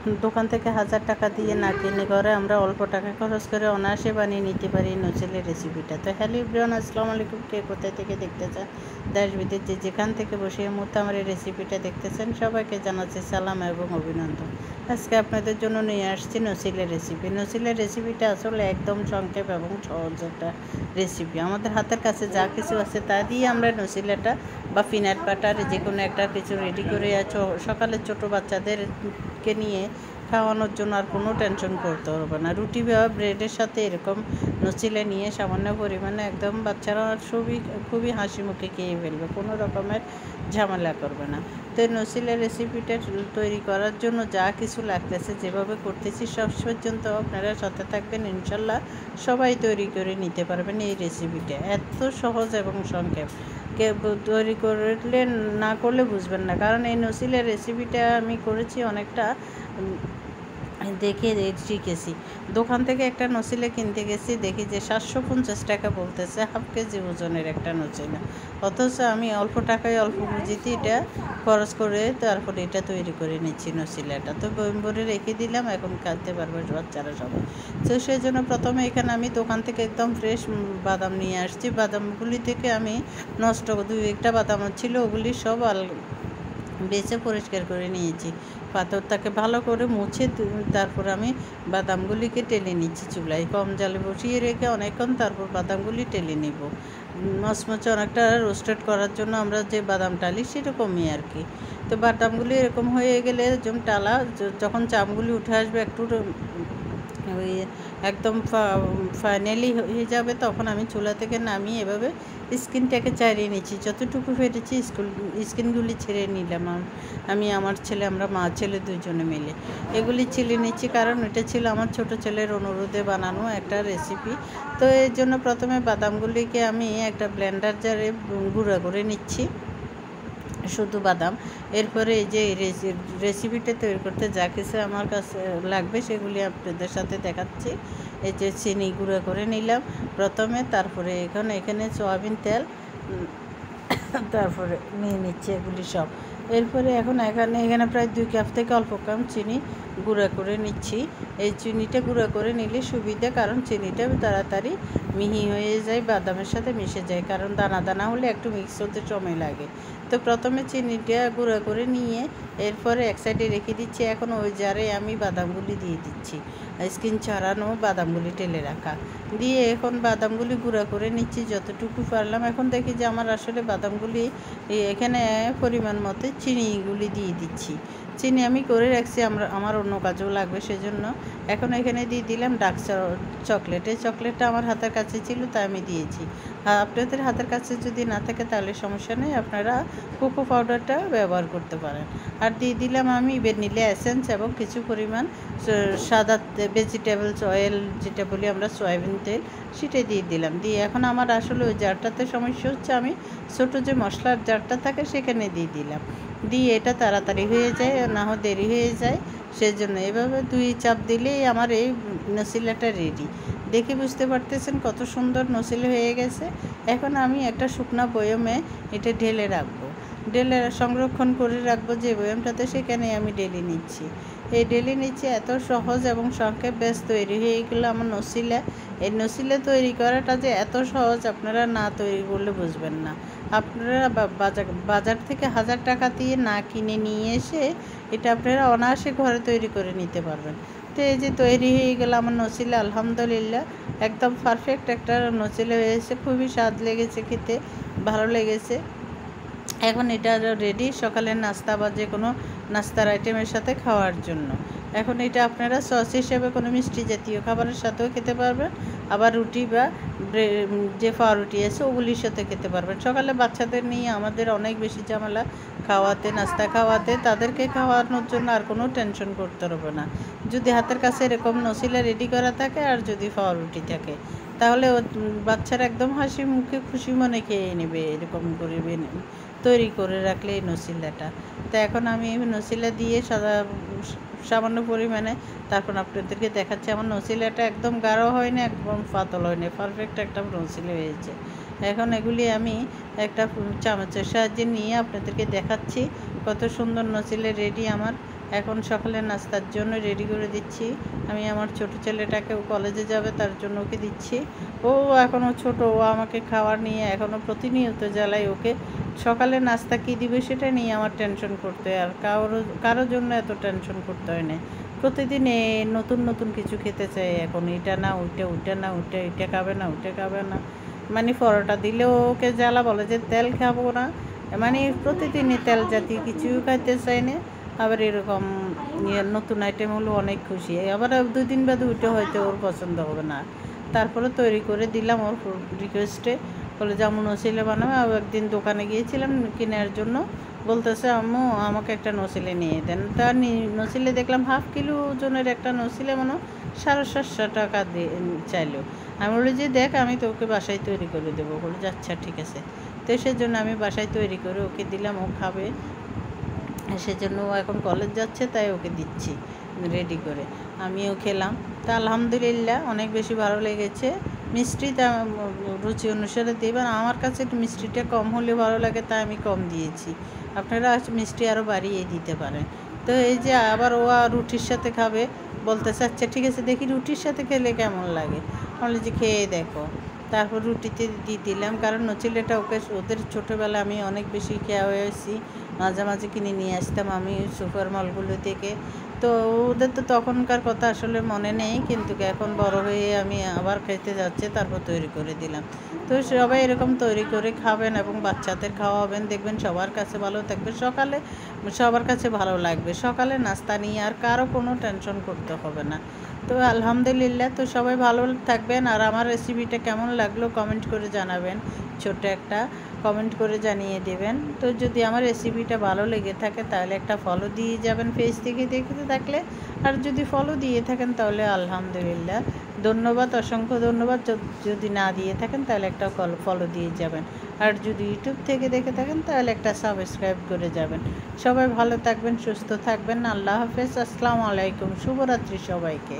দোকান থেকে 1000 টাকা দিয়ে না কিনে ঘরে আমরা অল্প টাকা খরচ করে অনায়াসে বানিয়ে নিতে পারি নচিলের রেসিপিটা। তো হ্যালো এভরিওয়ান, আসসালামু আলাইকুম। কে কোথায় থেকে দেখতেছেন, দেশ বিদেশ যেখান থেকে বসে এই মুহূর্তে আমার এই রেসিপিটা দেখতেছেন, সবাইকে জানাচ্ছি সালাম এবং অভিনন্দন। আজকে আপনাদের জন্য নিয়ে আসছি নচিলের রেসিপি। নচিলের রেসিপিটা আসলে একদম সংক্ষেপ এবং সহজ একটা রেসিপি। আমাদের হাতের কাছে যা কিছু আছে তা দিয়ে আমরা নচিলাটা বা পিনাট বাটার যে কোনো একটা কিছু রেডি করে সকালে ছোটো বাচ্চাদেরকে নিয়ে খাওয়ানোর জন্য আর কোনো টেনশন করতে হবে না। রুটি বা ব্রেডের সাথে এরকম নচিলে নিয়ে সামান্য পরিমাণে একদম বাচ্চারা খুবই হাসি মুখে খেয়ে ফেলবে, কোনো রকমের ঝামেলা করবে না। তো এই নচিলের রেসিপিটা তৈরি করার জন্য যা কিছু লাগতেছে, যেভাবে করতেছি সব পর্যন্ত আপনারা সাথে থাকবেন, ইনশাল্লাহ সবাই তৈরি করে নিতে পারবেন। এই রেসিপিটা এত সহজ এবং সংক্ষেপ, তৈরি করলে না করলে বুঝবেন না। কারণ এই নচিলের রেসিপিটা আমি করেছি অনেকটা দেখে শিখেছি। দোকান থেকে একটা নচিলে কিনতে গেছি, দেখি যে 750 টাকা বলতেছে হাফ কেজি ওজনের একটা নচিলে। অথচ আমি অল্প টাকায় অল্প পুঁজিতে এটা খরচ করে তারপরে এটা তৈরি করে নিচ্ছি নচিলাটা। তো বয়ম ভরে রেখে দিলাম, এখন খাইতে পারবে বাচ্চারা সবাই। তো সেই জন্য প্রথমে এখানে আমি দোকান থেকে একদম ফ্রেশ বাদাম নিয়ে আসছি। বাদামগুলি থেকে আমি নষ্ট 2-1টা বাদাম ছিল, ওগুলি সব বেছে পরিষ্কার করে নিয়েছি। পাথরটাকে ভালো করে মুছে তারপর আমি বাদামগুলিকে টেলে নিচ্ছি চুলায়, কম জালে বসিয়ে রেখে অনেকক্ষণ তারপর বাদামগুলি টেলে নিব। মচমচে অনেকটা রোস্টেড করার জন্য আমরা যে বাদাম টালি সেরকমই আর কি। তো বাদামগুলি এরকম হয়ে গেলে টালা যখন চামগুলি উঠে আসবে, একটু ওই একদম ফাইনালি হয়ে যাবে, তখন আমি চুলা থেকে নামিয়ে এভাবে স্কিনটাকে ছাড়িয়ে নিচ্ছি। যতটুকু ফেটেছি স্কিনগুলি ছেড়ে নিলাম। আমি আমার ছেলে, আমরা মা ছেলে দুজনে মিলে এগুলি ছিলে নিচ্ছি, কারণ এটা ছিল আমার ছোট ছেলের অনুরোধে বানানো একটা রেসিপি। তো এর জন্য প্রথমে বাদামগুলিকে আমি একটা ব্লেন্ডার জারে গুঁড়া করে নিচ্ছি, শুধু বাদাম। এরপরে এই যে রেসিপিটা তৈরি করতে যা কিছু আমার কাছে লাগবে সেগুলি আপনাদের সাথে দেখাচ্ছি। এই যে চিনি গুঁড়ো করে নিলাম প্রথমে, তারপরে এখানে সয়াবিন তেল, তারপরে নিয়ে নিচ্ছি এগুলি সব। এরপরে এখানে প্রায় 2 কাপ থেকে অল্প কম চিনি গুঁড়া করে নিচ্ছি। এই চিনিটা গুঁড়া করে নিলে সুবিধা, কারণ চিনিটা তাড়াতাড়ি মিহি হয়ে যায়, বাদামের সাথে মিশে যায়, কারণ দানা দানা হলে একটু মিক্স হতে সময় লাগে। তো প্রথমে চিনিটা গুঁড়া করে নিয়ে এরপরে এক সাইডে রেখে দিচ্ছি। এখন ওই জারে আমি বাদামগুলি দিয়ে দিচ্ছি, স্কিন ছাড়ানো বাদামগুলি টেলে রাখা দিয়ে এখন বাদামগুলি গুঁড়া করে নিচ্ছি যতটুকু পারলাম। এখন দেখি যে আমার আসলে বাদামগুলি এখানে পরিমাণ মতো চিনিগুলি দিয়ে দিচ্ছি। চিনি আমি করে রাখছি, আমার অন্য কাজেও লাগবে সেজন্য। এখন এখানে দিয়ে দিলাম ডার্ক চকলেট। এই চকলেটটা আমার হাতের কাছে ছিল তাই আমি দিয়েছি। আপনাদের হাতের কাছে যদি না থাকে তাহলে সমস্যা নেই, আপনারা কোকো পাউডারটা ব্যবহার করতে পারেন। আর দিয়ে দিলাম আমি ভ্যানিলা এসেন্স এবং কিছু পরিমাণ সাদা ভেজিটেবলস অয়েল, যেটা বলি আমরা সয়াবিন তেল, সেটাই দিয়ে দিলাম। দিয়ে এখন আমার আসলে ওই জারটাতে সমস্যা হচ্ছে, আমি ছোটো যে মশলার জারটা থাকে সেখানে দিয়ে দিলাম। দিয়ে এটা তাড়াতাড়ি হয়ে যায়, না হয় দেরি হয়ে যায়, সেজন্য এভাবে 2 চাপ দিলেই আমার এই নচিলাটা রেডি। দেখে বুঝতে পারতেছেন কত সুন্দর নচিল হয়ে গেছে। এখন আমি একটা শুকনা বয়মে এটা ঢেলে রাখবো, সংরক্ষণ করে রাখবো যে বয়মটাতে, সেখানে আমি ঢেলে নিচ্ছি। এই ঢেলে নিচ্ছি, এত সহজ এবং সংক্ষেপ বেশ তৈরি হয়ে গেলো আমার নচিলা। এই নচিলা তৈরি করাটা যে এত সহজ, আপনারা না তৈরি করলে বুঝবেন না। আপনারা বাজার থেকে 1000 টাকা দিয়ে না কিনে নিয়ে এসে এটা আপনারা অনায়াসে ঘরে তৈরি করে নিতে পারবেন। তো এই যে তৈরি হয়ে গেল আমার নচিলা, আলহামদুলিল্লাহ একদম পারফেক্ট একটা নচিলা হয়েছে, খুবই স্বাদ লেগেছে, খেতে ভালো লেগেছে। এখন এটা রেডি সকালের নাস্তা বা যে কোনো নাস্তার আইটেমের সাথে খাওয়ার জন্য। এখন এটা আপনারা সস হিসেবে কোনো মিষ্টি জাতীয় খাবারের সাথেও খেতে পারবেন, আবার রুটি বা যে পাউরুটি আছে ওগুলির সাথে খেতে পারবেন। সকালে বাচ্চাদের নিয়ে আমাদের অনেক বেশি ঝামেলা খাওয়াতে, নাস্তা খাওয়াতে, তাদেরকে খাওয়ানোর জন্য আর কোনো টেনশন করতে হবে না। যদি হাতের কাছে এরকম নচিলা রেডি করা থাকে আর যদি পাউরুটি থাকে, তাহলে বাচ্চারা একদম হাসি মুখে খুশি মনে খেয়ে নেবে এরকম করে তৈরি করে রাখলে এই নচিলাটা। তো এখন আমি নচিলা দিয়ে সামান্য পরিমাণে তারপর আপনাদেরকে দেখাচ্ছি। আমার নচিলাটা একদম গাঢ় হয় না, একদম পাতল হয় না, পারফেক্ট একটা নচিলা হয়েছে। এখন এগুলি আমি একটা চামচের সাহায্যে নিয়ে আপনাদেরকে দেখাচ্ছি কত সুন্দর নচিলা রেডি আমার। এখন সকালের নাস্তার জন্য রেডি করে দিচ্ছি। আমি আমার ছোট ছেলেটাকে, ও কলেজে যাবে তার জন্য ওকে দিচ্ছি। ও এখনও ছোট, ও আমাকে খাবার নিয়ে এখনও প্রতিনিয়ত জ্বালাই। ওকে সকালে নাস্তা কী দিবে সেটা নিয়ে আমার টেনশন করতে হয়, আর কারোর জন্য এত টেনশন করতে হয় না। প্রতিদিন নতুন নতুন কিছু খেতে চাই এখন, এটা না ওইটা, ওইটা না ওইটা, এটা খাবে না ওইটা খাবে না। মানে পরোটা দিলেও ওকে জ্বালা, বলে যে তেল খাবো না, মানে প্রতিদিনই তেল জাতীয় কিছুই খাইতে চাই না। আবার এরকম নতুন আইটেম হলো অনেক খুশি। আবার 2 দিন বাদে ওইটা হয়তো ওর পছন্দ হবে না, তারপরে তৈরি করে দিলাম ওর রিকোয়েস্টে। বলে যেমন নসিলে বানাবে। একদিন দোকানে গিয়েছিলাম কেনার জন্য, বলতেছে আম্মু আমাকে একটা নসিলে নিয়ে দেন। তার নসিলে দেখলাম হাফ কিলো ওজনের একটা নসিলে মানে 750 টাকা দিয়ে চাইলো। আমি বলি যে দেখ আমি তোকে বাসায় তৈরি করে দেবো। বলে যে আচ্ছা ঠিক আছে। তো সেজন্য আমি বাসায় তৈরি করে ওকে দিলাম, ও খাবে। সেজন্য ও এখন কলেজ যাচ্ছে, তাই ওকে দিচ্ছি রেডি করে। আমিও খেলাম। তা আলহামদুলিল্লাহ অনেক বেশি ভালো লেগেছে। মিষ্টিটা রুচি অনুসারে দেবেন। আমার কাছে একটু মিষ্টিটা কম হলে ভালো লাগে, তাই আমি কম দিয়েছি। আপনারা মিষ্টি আরও বাড়িয়ে দিতে পারেন। তো এই যে আবার ও রুটির সাথে খাবে, বলতেছে আচ্ছা ঠিক আছে দেখি রুটির সাথে খেলে কেমন লাগে। বলে যে খেয়ে দেখো। তারপর রুটিতে দিয়ে দিলাম, কারণ নচিলেটা ওদের ছোটোবেলা আমি অনেক বেশি খেয়া হয়েছি। মাঝে মাঝে কিনে নিয়ে আসতাম আমি সুপার মলগুলো থেকে। তো ওদের তো তখনকার কথা আসলে মনে নেই, কিন্তু এখন বড় হয়ে আমি আবার খেতে যাচ্ছে, তারপর তৈরি করে দিলাম। তো সবাই এরকম তৈরি করে খাবেন এবং বাচ্চাদের খাওয়াবেন, দেখবেন সবার কাছে ভালো থাকবে। সকালে সবার কাছে ভালো লাগবে। সকালে নাস্তা নিয়ে আর কারো কোনো টেনশন করতে হবে না। তো আলহামদুলিল্লাহ, তো সবাই ভালো থাকবেন। আর আমার রেসিপিটা কেমন লাগলো কমেন্ট করে জানাবেন, ছোট্ট একটা কমেন্ট করে জানিয়ে দেবেন। তো যদি আমার রেসিপিটা ভালো লেগে থাকে তাহলে একটা ফলো দিয়ে যাবেন পেজ থেকে দেখতে থাকলে। আর যদি ফলো দিয়ে থাকেন তাহলে আলহামদুলিল্লাহ, ধন্যবাদ, অসংখ্য ধন্যবাদ। যদি না দিয়ে থাকেন তাহলে একটা ফলো দিয়ে যাবেন। আর যদি ইউটিউব থেকে দেখে থাকেন তাহলে একটা সাবস্ক্রাইব করে যাবেন। সবাই ভালো থাকবেন, সুস্থ থাকবেন। আল্লাহ হাফেজ, আসসালামু আলাইকুম, শুভরাত্রি সবাইকে।